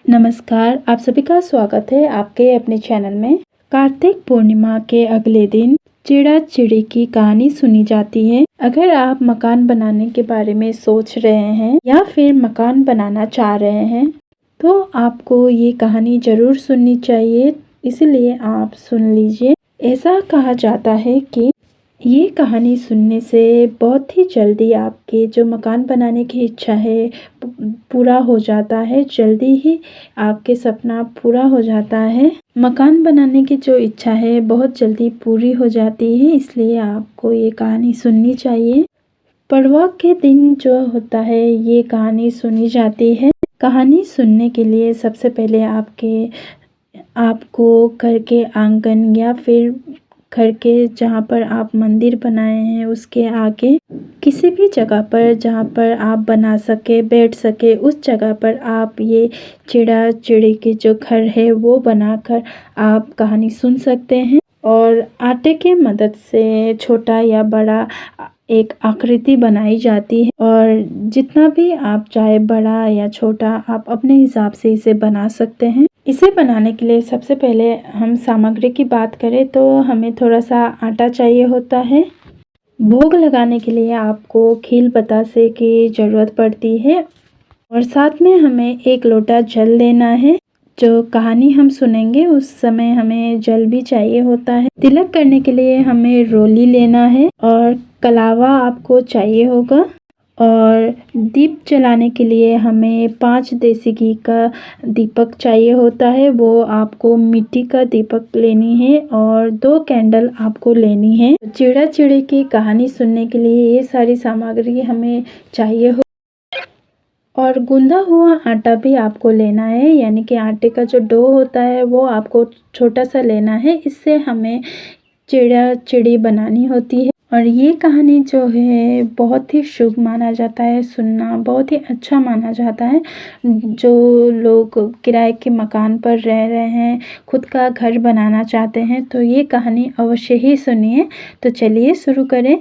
नमस्कार, आप सभी का स्वागत है आपके अपने चैनल में। कार्तिक पूर्णिमा के अगले दिन चिड़ा चिड़ी की कहानी सुनी जाती है। अगर आप मकान बनाने के बारे में सोच रहे हैं या फिर मकान बनाना चाह रहे हैं तो आपको ये कहानी जरूर सुननी चाहिए, इसलिए आप सुन लीजिए। ऐसा कहा जाता है कि ये कहानी सुनने से बहुत ही जल्दी आपके जो मकान बनाने की इच्छा है पूरा हो जाता है, जल्दी ही आपके सपना पूरा हो जाता है। मकान बनाने की जो इच्छा है बहुत जल्दी पूरी हो जाती है, इसलिए आपको ये कहानी सुननी चाहिए। पड़वा के दिन जो होता है ये कहानी सुनी जाती है। कहानी सुनने के लिए सबसे पहले आपको घर के आंगन या फिर घर के जहाँ पर आप मंदिर बनाए हैं उसके आगे किसी भी जगह पर जहाँ पर आप बना सके बैठ सके उस जगह पर आप ये चिड़ा चिड़ी की जो घर है वो बनाकर आप कहानी सुन सकते हैं। और आटे के मदद से छोटा या बड़ा एक आकृति बनाई जाती है और जितना भी आप चाहे बड़ा या छोटा आप अपने हिसाब से इसे बना सकते हैं। इसे बनाने के लिए सबसे पहले हम सामग्री की बात करें तो हमें थोड़ा सा आटा चाहिए होता है। भोग लगाने के लिए आपको खील बतासे की ज़रूरत पड़ती है और साथ में हमें 1 लोटा जल लेना है। जो कहानी हम सुनेंगे उस समय हमें जल भी चाहिए होता है। तिलक करने के लिए हमें रोली लेना है और कलावा आपको चाहिए होगा और दीप जलाने के लिए हमें 5 देसी घी का दीपक चाहिए होता है। वो आपको मिट्टी का दीपक लेनी है और 2 कैंडल आपको लेनी है। चिड़ा चिड़ी की कहानी सुनने के लिए ये सारी सामग्री हमें चाहिए हो और गूंदा हुआ आटा भी आपको लेना है, यानी कि आटे का जो डो होता है वो आपको छोटा सा लेना है। इससे हमें चिड़ा चिड़ी बनानी होती है और ये कहानी जो है बहुत ही शुभ माना जाता है, सुनना बहुत ही अच्छा माना जाता है। जो लोग किराए के मकान पर रह रहे हैं, खुद का घर बनाना चाहते हैं तो ये कहानी अवश्य ही सुनिए। तो चलिए शुरू करें।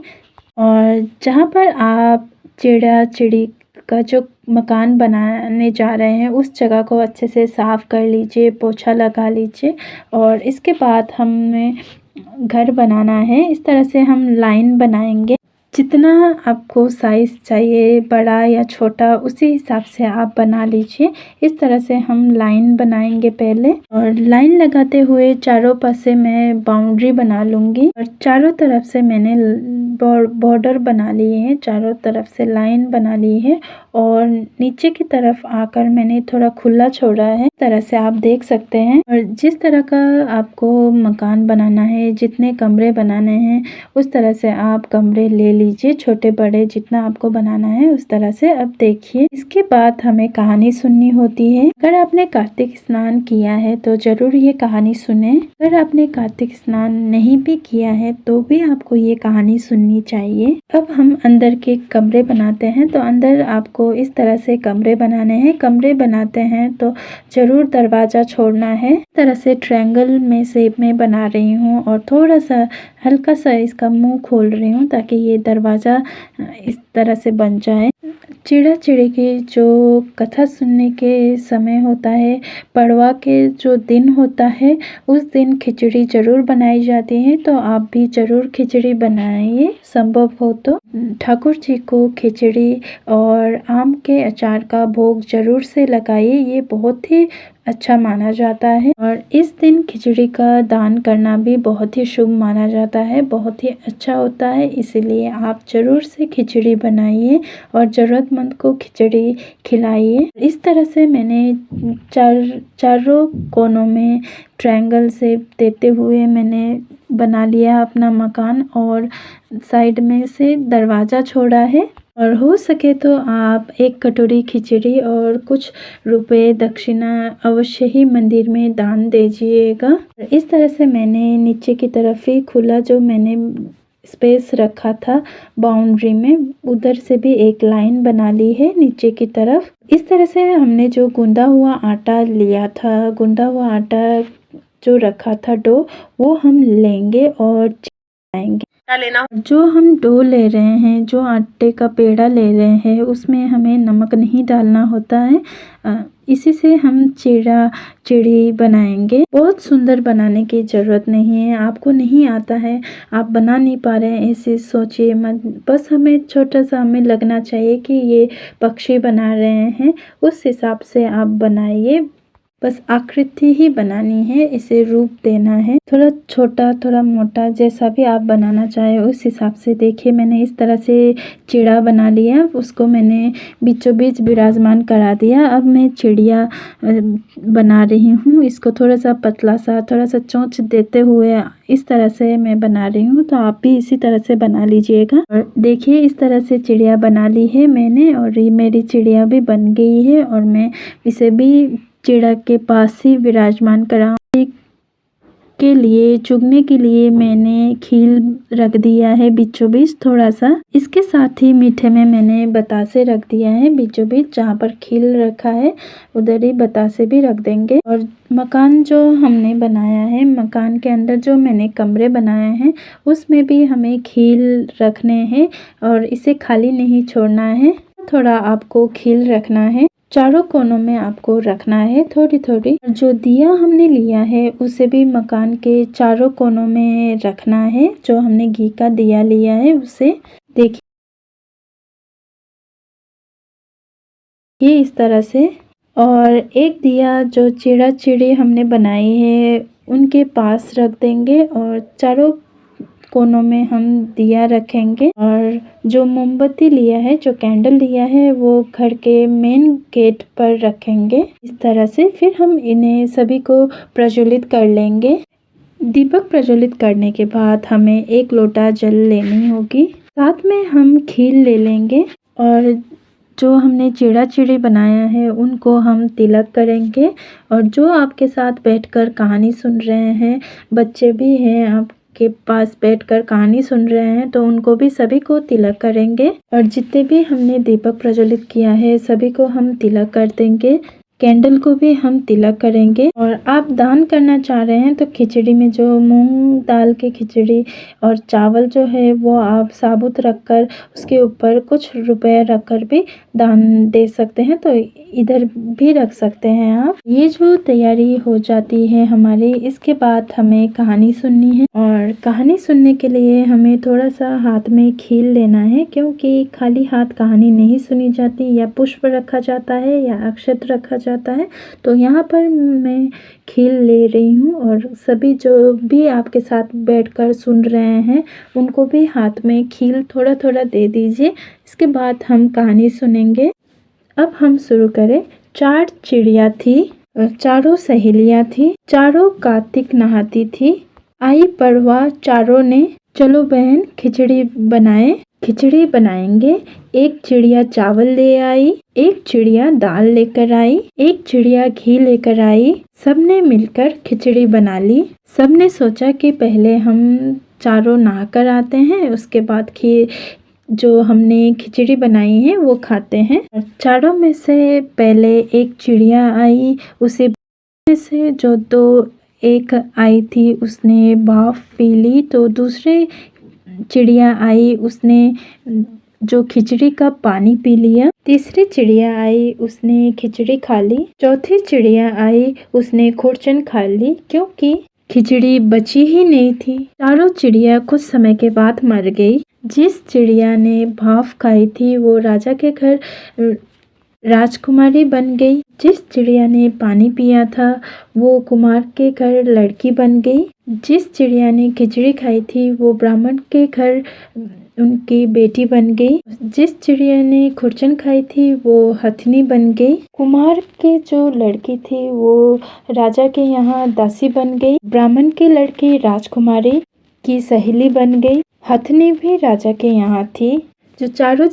और जहाँ पर आप चिड़ा चिड़ी का जो मकान बनाने जा रहे हैं उस जगह को अच्छे से साफ़ कर लीजिए, पोछा लगा लीजिए और इसके बाद हमें घर बनाना है। इस तरह से हम लाइन बनाएंगे। जितना आपको साइज़ चाहिए बड़ा या छोटा उसी हिसाब से आप बना लीजिए। इस तरह से हम लाइन बनाएंगे पहले और लाइन लगाते हुए चारों पासे मैं बाउंड्री बना लूँगी और चारों तरफ से मैंने बॉर्डर बना लिए हैं, चारों तरफ से लाइन बना ली है और नीचे की तरफ आकर मैंने थोड़ा खुला छोड़ा है। इस तरह से आप देख सकते हैं। और जिस तरह का आपको मकान बनाना है, जितने कमरे बनाने हैं उस तरह से आप कमरे ले लीजिए, छोटे बड़े जितना आपको बनाना है उस तरह से। अब देखिए इसके बाद हमें कहानी सुननी होती है। अगर आपने कार्तिक स्नान किया है तो जरूर ये कहानी सुने। अगर आपने कार्तिक स्नान नहीं भी किया है तो भी आपको ये कहानी सुननी चाहिए। अब हम अंदर के कमरे बनाते हैं तो अंदर आपको इस तरह से कमरे बनाने हैं। कमरे बनाते हैं तो जरूर दरवाजा छोड़ना है। इस तरह से ट्रायंगल में शेप में बना रही हूँ और थोड़ा सा हल्का सा इसका मुंह खोल रही हूँ ताकि ये दरवाजा इस तरह से बन जाए। चिड़ा चिड़ी की जो कथा सुनने के समय होता है, पड़वा के जो दिन होता है उस दिन खिचड़ी जरूर बनाई जाती है, तो आप भी जरूर खिचड़ी बनाइए संभव हो तो। ठाकुर जी को खिचड़ी और आम के अचार का भोग जरूर से लगाइए, ये बहुत ही अच्छा माना जाता है। और इस दिन खिचड़ी का दान करना भी बहुत ही शुभ माना जाता है, बहुत ही अच्छा होता है। इसलिए आप जरूर से खिचड़ी बनाइए और ज़रूरतमंद को खिचड़ी खिलाइए। इस तरह से मैंने चारों कोनों में ट्रायंगल शेप देते हुए मैंने बना लिया अपना मकान और साइड में से दरवाज़ा छोड़ा है। और हो सके तो आप 1 कटोरी खिचड़ी और कुछ रुपए दक्षिणा अवश्य ही मंदिर में दान दीजिएगा। इस तरह से मैंने नीचे की तरफ ही खुला जो मैंने स्पेस रखा था बाउंड्री में, उधर से भी एक लाइन बना ली है नीचे की तरफ। इस तरह से हमने जो गूंदा हुआ आटा लिया था, गूंदा हुआ आटा जो रखा था डो, वो हम लेंगे और चिपकाएंगे। जो हम डो ले रहे हैं, जो आटे का पेड़ा ले रहे हैं उसमें हमें नमक नहीं डालना होता है। इसी से हम चिड़ी बनाएंगे। बहुत सुंदर बनाने की ज़रूरत नहीं है। आपको नहीं आता है, आप बना नहीं पा रहे हैं, ऐसे सोचिए मत। बस हमें छोटा सा हमें लगना चाहिए कि ये पक्षी बना रहे हैं, उस हिसाब से आप बनाइए। बस आकृति ही बनानी है, इसे रूप देना है। थोड़ा छोटा थोड़ा मोटा जैसा भी आप बनाना चाहे उस हिसाब से। देखिए मैंने इस तरह से चिड़ा बना लिया, उसको मैंने बीचों बीच विराजमान करा दिया। अब मैं चिड़िया बना रही हूँ। इसको थोड़ा सा पतला सा, थोड़ा सा चोंच देते हुए इस तरह से मैं बना रही हूँ। तो आप भी इसी तरह से बना लीजिएगा। और देखिए इस तरह से चिड़िया बना ली है मैंने, और ये मेरी चिड़िया भी बन गई है। और मैं इसे भी चिड़ा के पास ही विराजमान करा के लिए चुगने के लिए मैंने खील रख दिया है बीचों बीच थोड़ा सा। इसके साथ ही मीठे में मैंने बतासे रख दिया है बीचों बीच। जहाँ पर खील रखा है उधर ही बतासे भी रख देंगे। और मकान जो हमने बनाया है, मकान के अंदर जो मैंने कमरे बनाए हैं उसमें भी हमें खील रखने हैं और इसे खाली नहीं छोड़ना है। थोड़ा आपको खील रखना है, चारों कोनों में आपको रखना है थोड़ी थोड़ी। जो दिया हमने लिया है उसे भी मकान के चारों कोनों में रखना है। जो हमने घी का दिया लिया है उसे देखिए इस तरह से। और एक दिया जो चिड़ा चिड़ी हमने बनाई है उनके पास रख देंगे और चारों कोनों में हम दिया रखेंगे। और जो मोमबत्ती लिया है, जो कैंडल लिया है, वो घर के मेन गेट पर रखेंगे इस तरह से। फिर हम इन्हें सभी को प्रज्वलित कर लेंगे। दीपक प्रज्वलित करने के बाद हमें 1 लोटा जल लेनी होगी, साथ में हम खील ले लेंगे। और जो हमने चिड़ा चिड़ी बनाया है उनको हम तिलक करेंगे। और जो आपके साथ बैठकर कहानी सुन रहे हैं, बच्चे भी हैं आपके पास बैठकर कहानी सुन रहे हैं, तो उनको भी सभी को तिलक करेंगे। और जितने भी हमने दीपक प्रज्वलित किया है सभी को हम तिलक कर देंगे। कैंडल को भी हम तिलक करेंगे। और आप दान करना चाह रहे हैं तो खिचड़ी में जो मूंग दाल की खिचड़ी और चावल जो है वो आप साबुत रखकर उसके ऊपर कुछ रुपए रखकर भी दान दे सकते हैं, तो इधर भी रख सकते हैं आप। ये जो तैयारी हो जाती है हमारी, इसके बाद हमें कहानी सुननी है। और कहानी सुनने के लिए हमें थोड़ा सा हाथ में खील लेना है, क्योंकि खाली हाथ कहानी नहीं सुनी जाती। या पुष्प रखा जाता है या अक्षत रखा जाता है। तो यहाँ पर मैं खील ले रही हूँ और सभी जो भी आपके साथ बैठकर सुन रहे हैं उनको भी हाथ में खील थोड़ा थोड़ा दे दीजिए। इसके बाद हम कहानी सुनेंगे। अब हम शुरू करें। 4 चिड़िया थी और चारों सहेलियां थी, चारों कार्तिक नहाती थी। आई पड़वा चारों ने, चलो बहन खिचड़ी बनाए, खिचड़ी बनाएंगे। एक चिड़िया चावल ले आई, एक चिड़िया दाल लेकर आई, एक चिड़िया घी लेकर आई। सबने मिलकर खिचड़ी बना ली। सबने सोचा कि पहले हम चारों नहा कर आते हैं, उसके बाद जो हमने खिचड़ी बनाई है वो खाते हैं। चारों में से पहले एक चिड़िया आई, उसे में से जो 2 एक आई थी उसने भाप पी ली। तो दूसरे चिड़िया आई, उसने जो खिचड़ी का पानी पी लिया। तीसरी चिड़िया आई, उसने खिचड़ी खा ली। चौथी चिड़िया आई, उसने खुरचन खा ली, क्योंकि खिचड़ी बची ही नहीं थी। चारों चिड़िया कुछ समय के बाद मर गई। जिस चिड़िया ने भाप खाई थी वो राजा के घर राजकुमारी बन गई। जिस चिड़िया ने पानी पिया था वो कुमार के घर लड़की बन गई। जिस चिड़िया ने खिचड़ी खाई थी वो ब्राह्मण के घर उनकी बेटी बन गई। जिस चिड़िया ने खुरचन खाई थी वो हथनी बन गई। कुमार के जो लड़की थी वो राजा के यहाँ दासी बन गई। ब्राह्मण की लड़की राजकुमारी की सहेली बन गई। हथनी भी राजा के यहाँ थी। जो चारों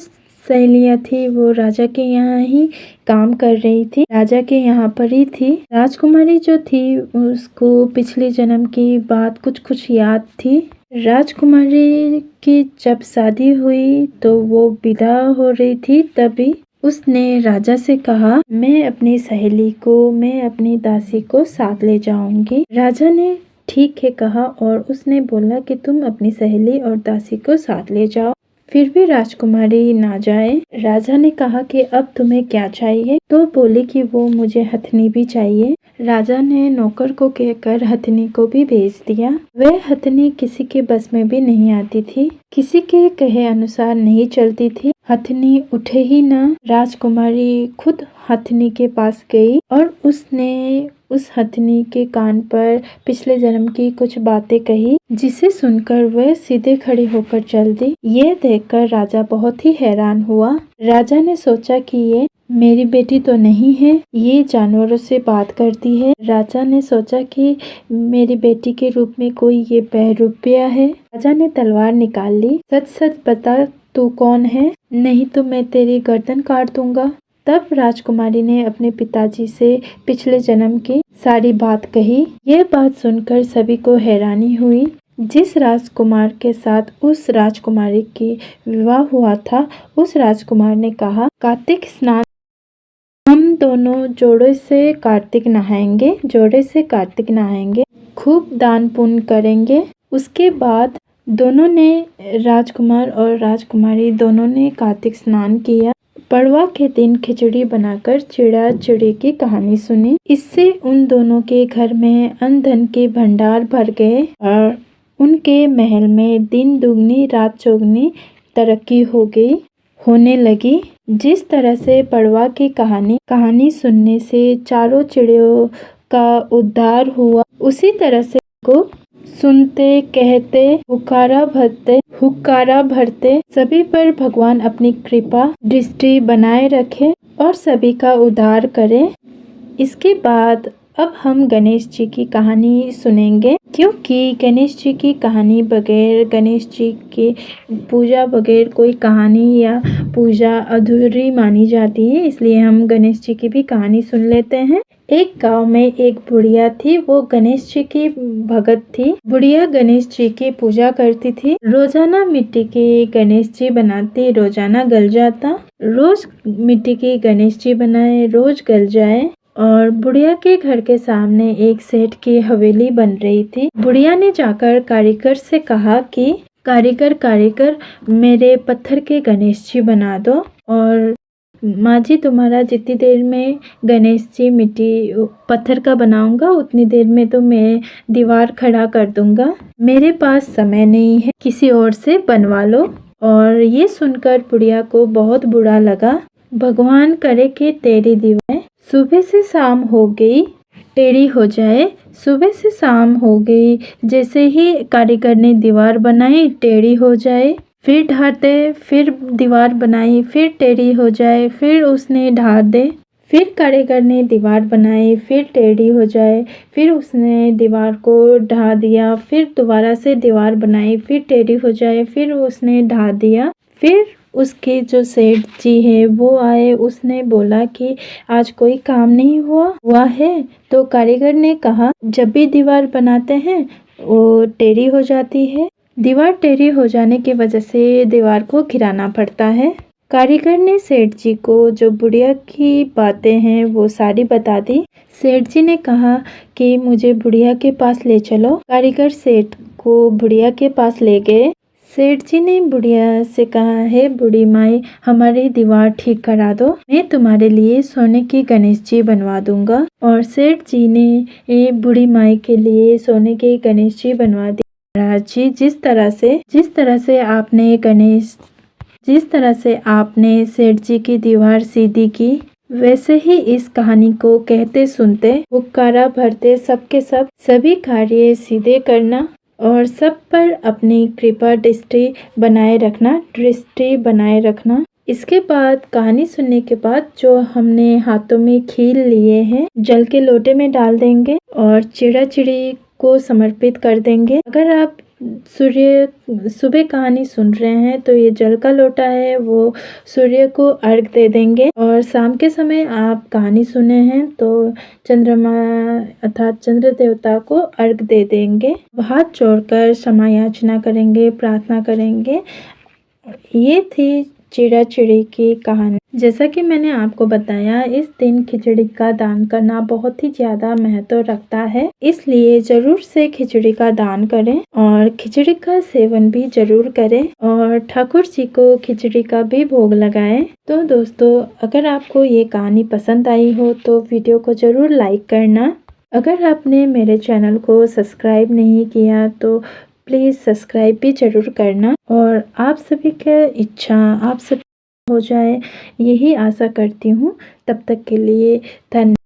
सहेलियां थी वो राजा के यहाँ ही काम कर रही थी, राजा के यहाँ पर ही थी। राजकुमारी जो थी उसको पिछले जन्म की बात कुछ याद थी। राजकुमारी की जब शादी हुई तो वो विदा हो रही थी, तभी उसने राजा से कहा, मैं अपनी सहेली को, मैं अपनी दासी को साथ ले जाऊंगी। राजा ने ठीक है कहा और उसने बोला कि तुम अपनी सहेली और दासी को साथ ले जाओ। फिर भी राजकुमारी ना जाए। राजा ने कहा कि अब तुम्हें क्या चाहिए? तो बोली कि वो मुझे हथनी भी चाहिए। राजा ने नौकर को कहकर हथनी को भी भेज दिया। वह हथनी किसी के बस में भी नहीं आती थी, किसी के कहे अनुसार नहीं चलती थी। हथनी उठे ही न। राजकुमारी खुद हथनी के पास गई और उसने उस हथनी के कान पर पिछले जन्म की कुछ बातें कही, जिसे सुनकर वह सीधे खड़ी होकर चल दी। ये देखकर राजा बहुत ही हैरान हुआ। राजा ने सोचा कि ये मेरी बेटी तो नहीं है, ये जानवरों से बात करती है। राजा ने सोचा कि मेरी बेटी के रूप में कोई ये बहरूपिया है। राजा ने तलवार निकाल ली। सच सच बता, तू कौन है? नहीं तो मैं तेरी गर्दन काट दूंगा। तब राजकुमारी ने अपने पिताजी से पिछले जन्म की सारी बात कही। ये बात सुनकर सभी को हैरानी हुई। जिस राजकुमार के साथ उस राजकुमारी की विवाह हुआ था, उस राजकुमार ने कहा, कार्तिक स्नान हम दोनों जोड़े से कार्तिक नहाएंगे, खूब दान पुण्य करेंगे। उसके बाद दोनों ने, राजकुमार और राजकुमारी दोनों ने कार्तिक स्नान किया। पड़वा के दिन खिचड़ी बनाकर चिड़ा चिड़ी की कहानी सुनी। इससे उन दोनों के घर में अन्न धन के भंडार भर गए और उनके महल में दिन दुगनी रात चौगनी तरक्की होने लगी। जिस तरह से पड़वा की कहानी सुनने से चारों चिड़ियों का उद्धार हुआ, उसी तरह से को सुनते कहते हुक्कारा भरते सभी पर भगवान अपनी कृपा दृष्टि बनाए रखे और सभी का उद्धार करे। इसके बाद अब हम गणेश जी की कहानी सुनेंगे, क्योंकि गणेश जी की कहानी बगैर, गणेश जी की पूजा बगैर कोई कहानी या पूजा अधूरी मानी जाती है। इसलिए हम गणेश जी की भी कहानी सुन लेते हैं। एक गांव में एक बुढ़िया थी। वो गणेश जी की भगत थी। बुढ़िया गणेश जी की पूजा करती थी। रोजाना मिट्टी के गणेश जी बनाती, रोजाना गल जाता। रोज मिट्टी के गणेश जी बनाए, रोज गल जाए। और बुढ़िया के घर के सामने एक सेठ की हवेली बन रही थी। बुढ़िया ने जाकर कारीगर से कहा कि कारीगर मेरे पत्थर के गणेश जी बना दो। और माँ जी, तुम्हारा जितनी देर में गणेश जी मिट्टी पत्थर का बनाऊंगा, उतनी देर में तो मैं दीवार खड़ा कर दूंगा। मेरे पास समय नहीं है, किसी और से बनवा लो। और ये सुनकर बुढ़िया को बहुत बुरा लगा। भगवान करे कि तेरी दीवार सुबह से शाम हो गई टेढ़ी हो जाए। सुबह से शाम हो गई, जैसे ही कारीगर ने दीवार बनाई टेढ़ी हो जाए। फिर ढार दे, फिर दीवार बनाई, फिर टेढ़ी हो जाए, फिर उसने ढार दे। फिर कारीगर ने दीवार बनाई, फिर टेढ़ी हो जाए, फिर उसने दीवार को ढा दिया। फिर दोबारा से दीवार बनाई, फिर टेढ़ी हो जाए, फिर उसने ढा दिया। फिर उसके जो सेठ जी है वो आए। उसने बोला कि आज कोई काम नहीं हुआ है। तो कारीगर ने कहा, जब भी दीवार बनाते हैं वो टेढ़ी हो जाती है। दीवार टेढ़ी हो जाने की वजह से दीवार को गिराना पड़ता है। कारीगर ने सेठ जी को जो बुढ़िया की बातें हैं वो सारी बता दी। सेठ जी ने कहा कि मुझे बुढ़िया के पास ले चलो। कारीगर सेठ को बुढ़िया के पास ले गए। सेठ जी ने बुढ़िया से कहा, है बूढ़ी माई, हमारी दीवार ठीक करा दो, मैं तुम्हारे लिए सोने की गणेश जी बनवा दूंगा। और सेठ जी ने बूढ़ी माई के लिए सोने के गणेश जी बनवा दी। महाराज जी, जिस तरह से आपने सेठ जी की दीवार सीधी की, वैसे ही इस कहानी को कहते सुनते हुक्कारा भरते सबके सब सभी कार्य सीधे करना और सब पर अपनी कृपा दृष्टि बनाए रखना। इसके बाद कहानी सुनने के बाद जो हमने हाथों में खील लिए हैं, जल के लोटे में डाल देंगे और चिड़ा चिड़ी को समर्पित कर देंगे। अगर आप सुबह कहानी सुन रहे हैं तो ये जल का लोटा है, वो सूर्य को अर्घ दे देंगे। और शाम के समय आप कहानी सुने हैं तो चंद्रमा अर्थात चंद्र देवता को अर्घ दे देंगे। हाथ जोड़कर क्षमा याचना करेंगे, प्रार्थना करेंगे। ये थी चिड़ा-चिड़ी की कहानी। जैसा कि मैंने आपको बताया, इस दिन खिचड़ी का दान करना बहुत ही ज़्यादा महत्व रखता है, इसलिए ज़रूर से खिचड़ी का दान करें और खिचड़ी का सेवन भी ज़रूर करें और ठाकुर जी को खिचड़ी का भी भोग लगाएं। तो दोस्तों, अगर आपको ये कहानी पसंद आई हो तो वीडियो को ज़रूर लाइक करना। अगर आपने मेरे चैनल को सब्सक्राइब नहीं किया तो प्लीज़ सब्सक्राइब भी ज़रूर करना और आप सभी की इच्छा आप सब हो जाए, यही आशा करती हूँ। तब तक के लिए धन्यवाद।